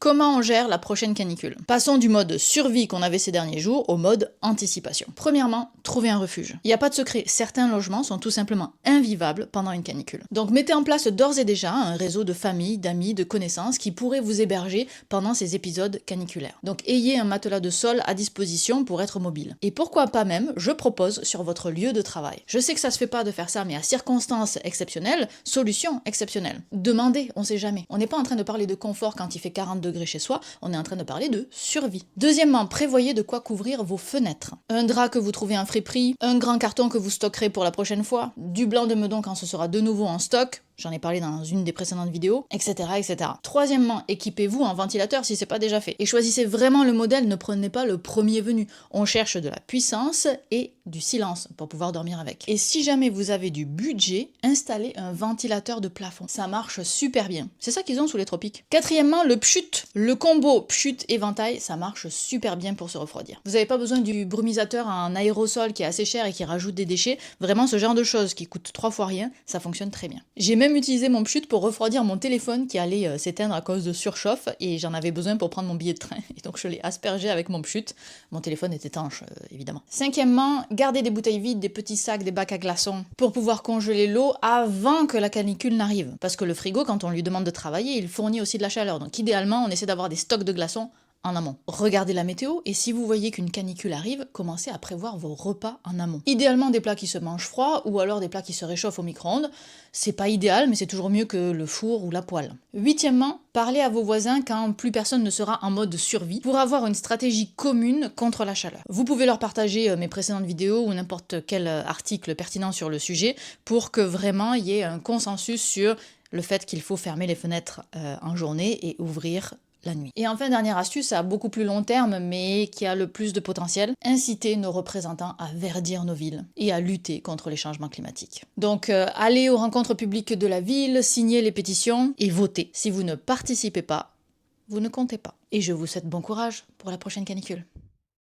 Comment on gère la prochaine canicule? Passons du mode survie qu'on avait ces derniers jours au mode anticipation. Premièrement, trouvez un refuge. Il n'y a pas de secret, certains logements sont tout simplement invivables pendant une canicule. Donc mettez en place d'ores et déjà un réseau de familles, d'amis, de connaissances qui pourraient vous héberger pendant ces épisodes caniculaires. Donc ayez un matelas de sol à disposition pour être mobile. Et pourquoi pas même, je propose sur votre lieu de travail. Je sais que ça se fait pas de faire ça, mais à circonstances exceptionnelles, solution exceptionnelle. Demandez, on sait jamais. On n'est pas en train de parler de confort quand il fait 40 degrés chez soi, on est en train de parler de survie. Deuxièmement, prévoyez de quoi couvrir vos fenêtres. Un drap que vous trouvez en friperie, un grand carton que vous stockerez pour la prochaine fois, du blanc de meudon quand ce sera de nouveau en stock, j'en ai parlé dans une des précédentes vidéos, etc. etc. Troisièmement, équipez-vous en ventilateur si c'est pas déjà fait. Et choisissez vraiment le modèle, ne prenez pas le premier venu. On cherche de la puissance et du silence pour pouvoir dormir avec. Et si jamais vous avez du budget, installez un ventilateur de plafond. Ça marche super bien. C'est ça qu'ils ont sous les tropiques. Quatrièmement, le pchut. Le combo pchut éventail, ça marche super bien pour se refroidir. Vous n'avez pas besoin du brumisateur en aérosol qui est assez cher et qui rajoute des déchets. Vraiment ce genre de choses qui coûte 3 fois rien, ça fonctionne très bien. J'ai même utilisé mon pchut pour refroidir mon téléphone qui allait s'éteindre à cause de surchauffe et j'en avais besoin pour prendre mon billet de train. Et donc je l'ai aspergé avec mon pchut. Mon téléphone est étanche, évidemment. Cinquièmement, gardez des bouteilles vides, des petits sacs, des bacs à glaçons pour pouvoir congeler l'eau avant que la canicule n'arrive. Parce que le frigo, quand on lui demande de travailler, il fournit aussi de la chaleur. Donc idéalement, on essaie d'avoir des stocks de glaçons en amont. Regardez la météo et si vous voyez qu'une canicule arrive, commencez à prévoir vos repas en amont. Idéalement des plats qui se mangent froids ou alors des plats qui se réchauffent au micro-ondes. C'est pas idéal mais c'est toujours mieux que le four ou la poêle. Huitièmement, parlez à vos voisins quand plus personne ne sera en mode survie pour avoir une stratégie commune contre la chaleur. Vous pouvez leur partager mes précédentes vidéos ou n'importe quel article pertinent sur le sujet pour que vraiment il y ait un consensus sur le fait qu'il faut fermer les fenêtres en journée et ouvrir la nuit. Et enfin, dernière astuce à beaucoup plus long terme, mais qui a le plus de potentiel, inciter nos représentants à verdir nos villes et à lutter contre les changements climatiques. Donc, allez aux rencontres publiques de la ville, signez les pétitions et votez. Si vous ne participez pas, vous ne comptez pas. Et je vous souhaite bon courage pour la prochaine canicule.